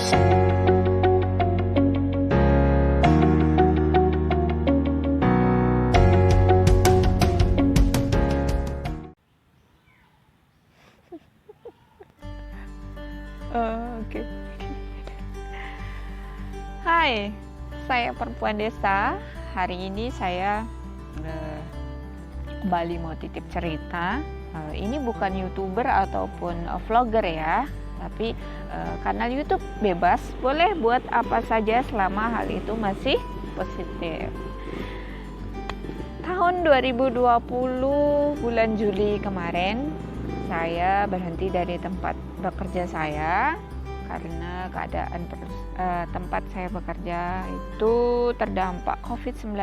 Oke. Hai, saya perempuan desa. Hari ini saya kembali mau titip cerita. Ini bukan YouTuber ataupun vlogger ya, tapi kanal YouTube bebas, boleh buat apa saja selama hal itu masih positif. Tahun 2020 bulan Juli kemarin, saya berhenti dari tempat bekerja saya karena keadaan tempat saya bekerja itu terdampak COVID-19.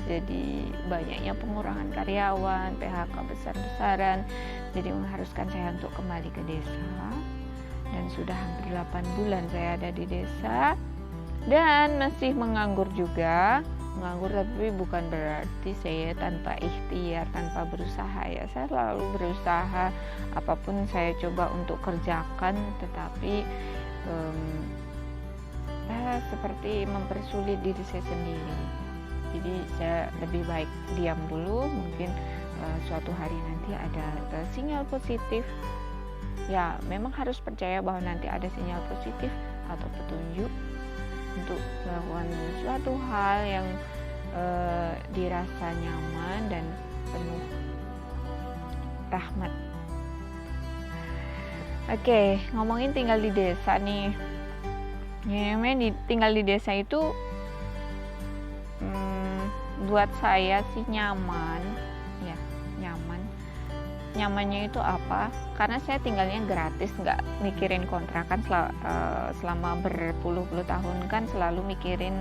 Jadi banyaknya pengurangan karyawan, PHK besar-besaran, jadi mengharuskan saya untuk kembali ke desa. Dan sudah hampir 8 bulan saya ada di desa dan masih menganggur juga. Menganggur tapi bukan berarti saya tanpa ikhtiar, tanpa berusaha ya. Saya selalu berusaha, apapun saya coba untuk kerjakan, tetapi seperti mempersulit diri saya sendiri. Jadi saya lebih baik diam dulu, mungkin suatu hari nanti ada sinyal positif. Ya memang harus percaya bahwa nanti ada sinyal positif atau petunjuk untuk melakukan suatu hal yang dirasa nyaman dan penuh rahmat. Oke, ngomongin tinggal di desa nih. Ya, tinggal di desa itu buat saya sih nyaman, ya nyaman. Nyamannya itu apa? Karena saya tinggalnya gratis, nggak mikirin kontrakan selama berpuluh-puluh tahun kan selalu mikirin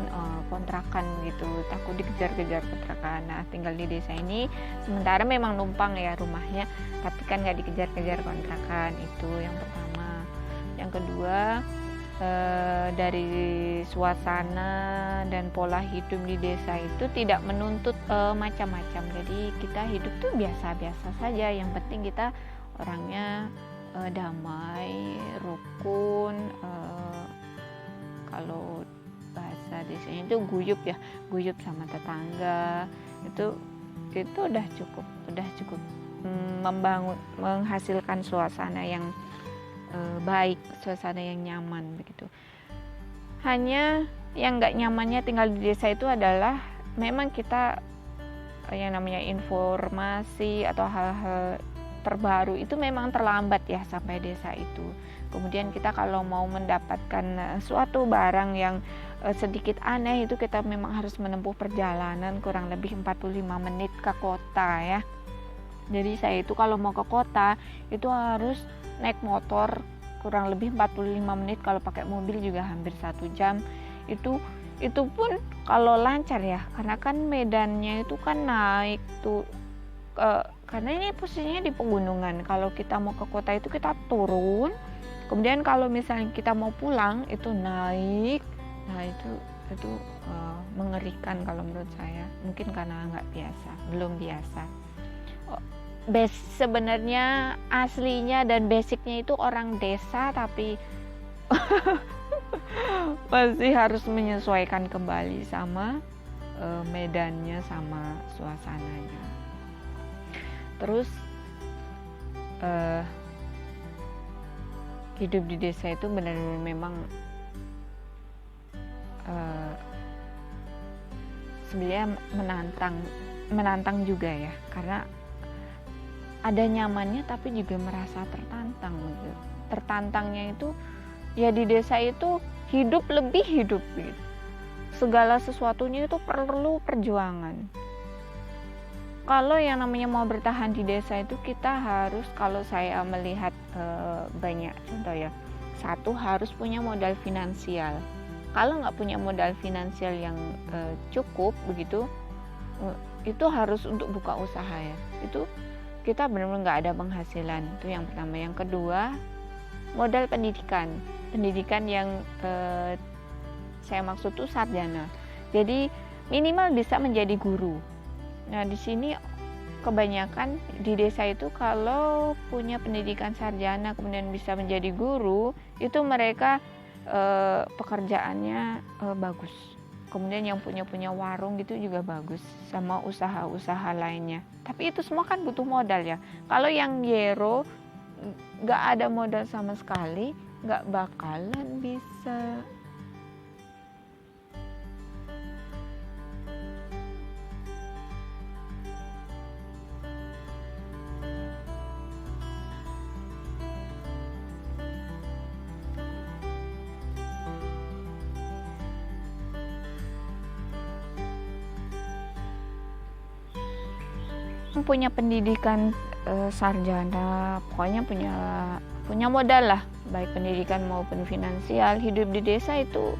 kontrakan gitu, takut dikejar-kejar kontrakan. Nah tinggal di desa ini sementara memang numpang ya rumahnya, tapi kan nggak dikejar-kejar kontrakan. Itu yang pertama. Yang kedua, dari suasana dan pola hidup di desa itu tidak menuntut macam-macam. Jadi kita hidup tuh biasa-biasa saja. Yang penting kita orangnya damai, rukun. Kalau bahasa desanya itu guyup ya, guyup sama tetangga. Itu udah cukup menghasilkan suasana yang baik, suasana yang nyaman begitu. Hanya yang nggak nyamannya tinggal di desa itu adalah memang kita yang namanya informasi atau hal-hal terbaru itu memang terlambat ya sampai desa itu. Kemudian kita kalau mau mendapatkan suatu barang yang sedikit aneh itu kita memang harus menempuh perjalanan kurang lebih 45 menit ke kota ya. Jadi saya itu kalau mau ke kota itu harus naik motor kurang lebih 45 menit, kalau pakai mobil juga hampir 1 jam. Itu pun kalau lancar ya, karena kan medannya itu kan naik tuh karena ini posisinya di pegunungan. Kalau kita mau ke kota itu kita turun, kemudian kalau misalnya kita mau pulang itu naik. Nah itu mengerikan kalau menurut saya, mungkin karena belum biasa. Sebenarnya aslinya dan basicnya itu orang desa, tapi masih harus menyesuaikan kembali sama medannya, sama suasananya. Terus hidup di desa itu benar-benar memang sebenarnya menantang juga ya, karena ada nyamannya tapi juga merasa tertantang gitu. Tertantangnya itu ya di desa itu lebih hidup gitu. Segala sesuatunya itu perlu perjuangan. Kalau yang namanya mau bertahan di desa itu kita harus, kalau saya melihat banyak contoh ya, satu harus punya modal finansial. Kalau nggak punya modal finansial yang cukup begitu, itu harus untuk buka usaha ya. Itu kita benar-benar nggak ada penghasilan, itu yang pertama. Yang kedua, modal pendidikan yang saya maksud tuh sarjana. Jadi minimal bisa menjadi guru. Nah di sini kebanyakan di desa itu kalau punya pendidikan sarjana kemudian bisa menjadi guru, itu mereka pekerjaannya bagus. Kemudian yang punya warung gitu juga bagus, sama usaha-usaha lainnya. Tapi itu semua kan butuh modal ya. Kalau yang Yero nggak ada modal sama sekali, nggak bakalan bisa. Punya pendidikan sarjana, pokoknya punya modal lah, baik pendidikan maupun finansial. Hidup di desa itu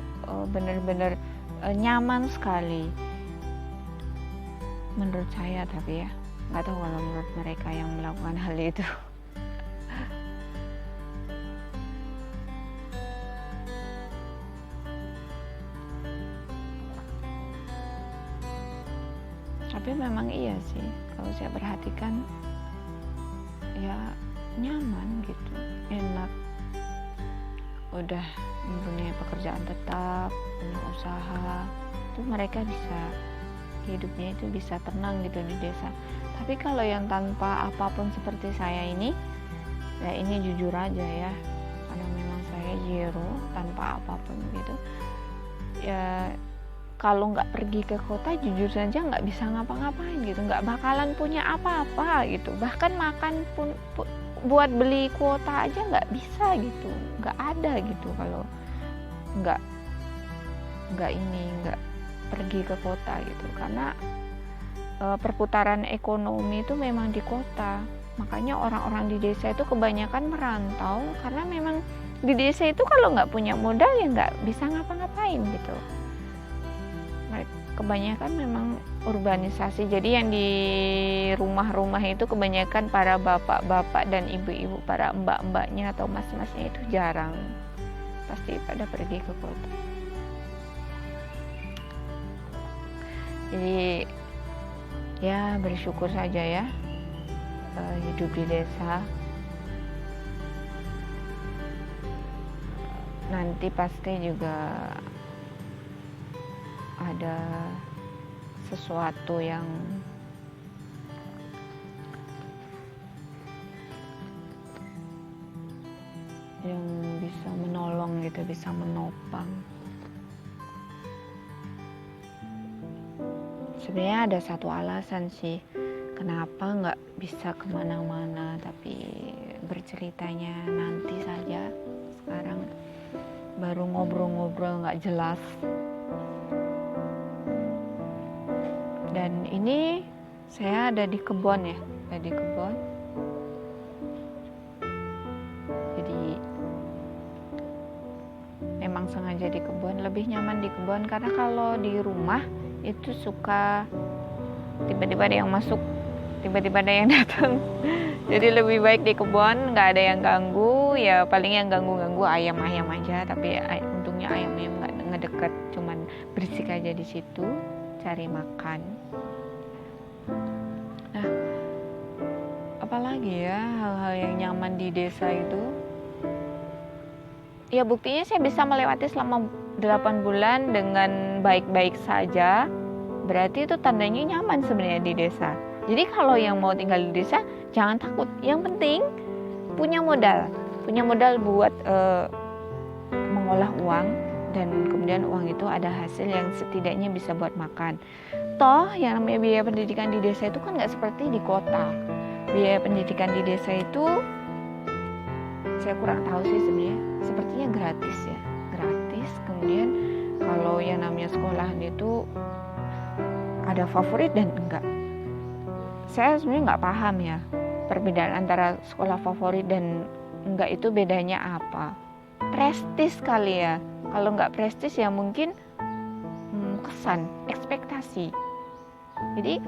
benar-benar nyaman sekali menurut saya, tapi ya nggak tahu kalau menurut mereka yang melakukan hal itu. Tapi memang iya sih, kalau saya perhatikan ya nyaman gitu, enak, udah mempunyai pekerjaan tetap, punya usaha, itu mereka bisa hidupnya itu bisa tenang gitu di desa. Tapi kalau yang tanpa apapun seperti saya ini, ya ini jujur aja ya, karena memang saya zero tanpa apapun gitu ya. Kalau nggak pergi ke kota, jujur saja nggak bisa ngapa-ngapain gitu, nggak bakalan punya apa-apa gitu. Bahkan makan pun buat beli kuota aja nggak bisa gitu, nggak ada gitu kalau nggak pergi ke kota gitu. Karena perputaran ekonomi itu memang di kota. Makanya orang-orang di desa itu kebanyakan merantau, karena memang di desa itu kalau nggak punya modal ya nggak bisa ngapa-ngapain gitu. Kebanyakan memang urbanisasi, jadi yang di rumah-rumah itu kebanyakan para bapak-bapak dan ibu-ibu, para mbak-mbaknya atau mas-masnya itu jarang, pasti pada pergi ke kota. Jadi ya bersyukur saja ya hidup di desa. Nanti pasti juga ada sesuatu yang bisa menolong gitu, bisa menopang. Sebenarnya ada satu alasan sih kenapa nggak bisa kemana-mana, tapi berceritanya nanti saja. Sekarang baru ngobrol-ngobrol nggak jelas. Dan ini saya ada di kebun ya, ada di kebun. Jadi memang sengaja di kebun, lebih nyaman di kebun, karena kalau di rumah itu suka tiba-tiba ada yang masuk, tiba-tiba ada yang datang. Jadi lebih baik di kebun, nggak ada yang ganggu. Ya paling yang ganggu ayam-ayam aja, tapi untungnya ayamnya nggak ngedeket, cuman berisik aja di situ cari makan. Nah, apalagi ya hal-hal yang nyaman di desa itu? Ya buktinya saya bisa melewati selama 8 bulan dengan baik-baik saja. Berarti itu tandanya nyaman sebenarnya di desa. Jadi kalau yang mau tinggal di desa jangan takut. Yang penting punya modal buat mengolah uang, dan kemudian uang itu ada hasil yang setidaknya bisa buat makan. Toh yang namanya biaya pendidikan di desa itu kan nggak seperti di kota. Biaya pendidikan di desa itu saya kurang tahu sih sebenarnya, sepertinya gratis ya, gratis. Kemudian kalau yang namanya sekolahan itu ada favorit dan enggak. Saya sebenarnya nggak paham ya perbedaan antara sekolah favorit dan enggak itu bedanya apa. Prestis kali ya. Kalau nggak prestis ya mungkin kesan, ekspektasi. Jadi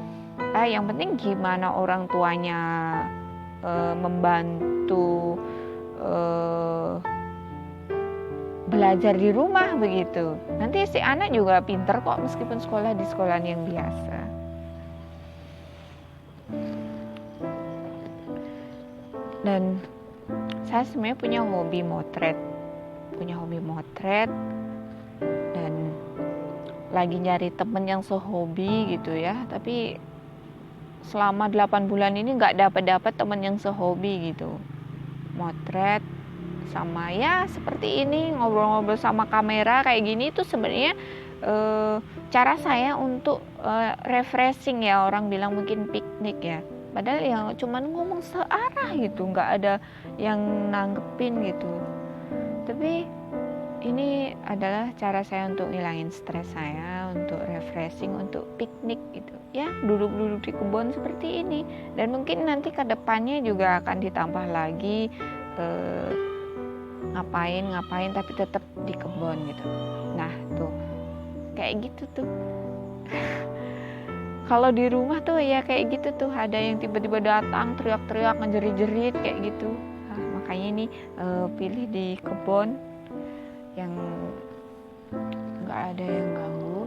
yang penting gimana orang tuanya membantu belajar di rumah begitu. Nanti si anak juga pinter kok meskipun sekolah di sekolahan yang biasa. Dan saya sebenarnya punya hobi motret. punya hobi motret dan lagi nyari temen yang sehobi gitu ya, tapi selama 8 bulan ini nggak dapat temen yang sehobi gitu, motret sama ya seperti ini, ngobrol-ngobrol sama kamera kayak gini. Itu sebenarnya cara saya untuk refreshing ya, orang bilang mungkin piknik ya, padahal ya cuman ngomong searah gitu, nggak ada yang nanggepin gitu. Tapi ini adalah cara saya untuk ngilangin stres saya, untuk refreshing, untuk piknik gitu ya, duduk-duduk di kebun seperti ini. Dan mungkin nanti ke depannya juga akan ditambah lagi ngapain tapi tetap di kebun gitu. Nah tuh kayak gitu tuh. Kalau di rumah tuh ya kayak gitu tuh, ada yang tiba-tiba datang teriak-teriak ngejerit-jerit kayak gitu. Nah, makanya ini pilih di kebun yang nggak ada yang ganggu.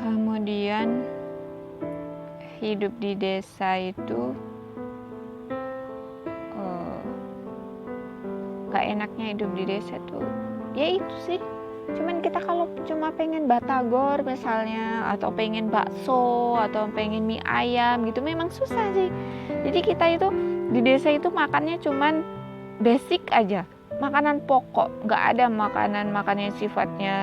Kemudian hidup di desa itu nggak enaknya hidup di desa tuh ya itu sih, cuman kita kalau cuma pengen batagor misalnya, atau pengen bakso, atau pengen mie ayam gitu, memang susah sih. Jadi kita itu di desa itu makannya cuman basic aja, makanan pokok, nggak ada makanan yang sifatnya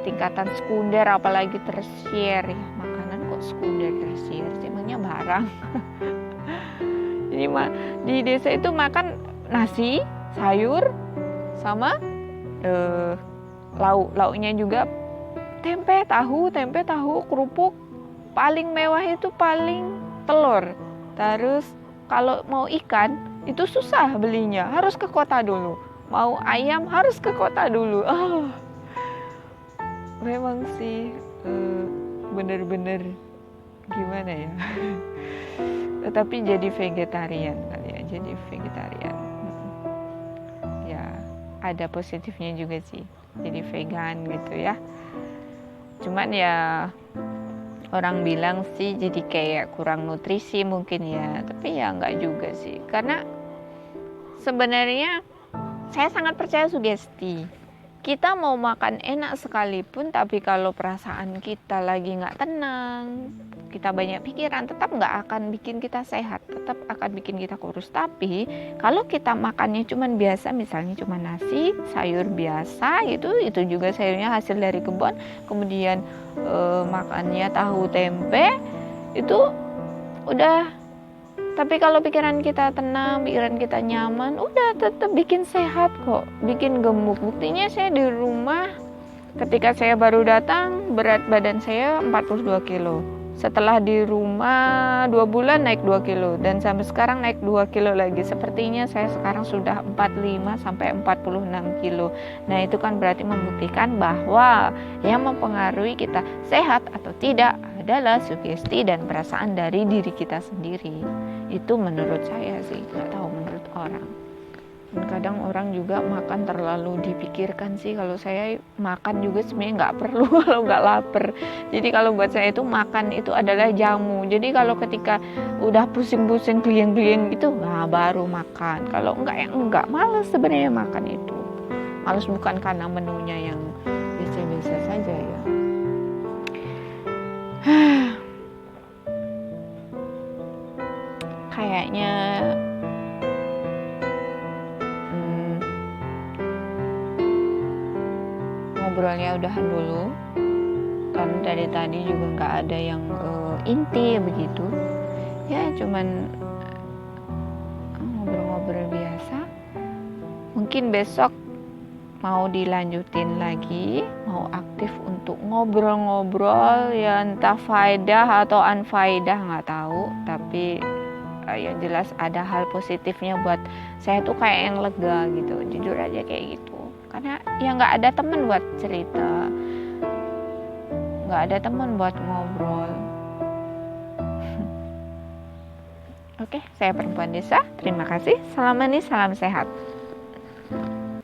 tingkatan sekunder, apalagi tersier ya. Makanan kok sekunder tersier sih, emangnya barang. Jadi di desa itu makan nasi, sayur, sama lauknya juga tempe tahu, kerupuk. Paling mewah itu paling telur. Terus kalau mau ikan itu susah belinya, harus ke kota dulu. Mau ayam harus ke kota dulu. Memang sih bener-bener gimana ya. Tapi jadi vegetarian kali ya, jadi vegetarian. Ya ada positifnya juga sih, jadi vegan gitu ya. Cuman ya orang bilang sih jadi kayak kurang nutrisi mungkin ya, tapi ya enggak juga sih, karena sebenarnya saya sangat percaya sugesti. Kita mau makan enak sekalipun, tapi kalau perasaan kita lagi nggak tenang, kita banyak pikiran, tetap nggak akan bikin kita sehat, tetap akan bikin kita kurus. Tapi kalau kita makannya cuman biasa, misalnya cuma nasi, sayur biasa, itu juga sayurnya hasil dari kebun, kemudian makannya tahu tempe, itu udah. Tapi kalau pikiran kita tenang, pikiran kita nyaman, udah tetap bikin sehat kok, bikin gemuk. Buktinya saya di rumah, ketika saya baru datang, berat badan saya 42 kilo. Setelah di rumah 2 bulan naik 2 kilo, dan sampai sekarang naik 2 kilo lagi. Sepertinya saya sekarang sudah 45 sampai 46 kilo. Nah itu kan berarti membuktikan bahwa yang mempengaruhi kita sehat atau tidak adalah sugesti dan perasaan dari diri kita sendiri. Itu menurut saya sih, nggak tahu menurut orang. Dan kadang orang juga makan terlalu dipikirkan sih. Kalau saya makan juga sebenarnya nggak perlu kalau nggak lapar. Jadi kalau buat saya itu makan itu adalah jamu. Jadi kalau ketika udah pusing-pusing, klieng-klieng gitu, nah baru makan. Kalau enggak ya enggak, males sebenarnya makan itu. Males bukan karena menunya yang biasa-biasa saja ya. Kayaknya ngobrolnya udahan dulu, kan dari tadi juga nggak ada yang inti begitu ya, cuman ngobrol-ngobrol biasa. Mungkin besok mau dilanjutin lagi, mau aktif untuk ngobrol-ngobrol ya, entah faedah atau unfaedah nggak tahu, tapi yang jelas ada hal positifnya buat saya tuh kayak yang lega gitu, jujur aja kayak gitu. Karena ya nggak ada teman buat cerita, nggak ada teman buat ngobrol. Oke, saya Perempuan Desa, terima kasih. Salam manis, salam sehat.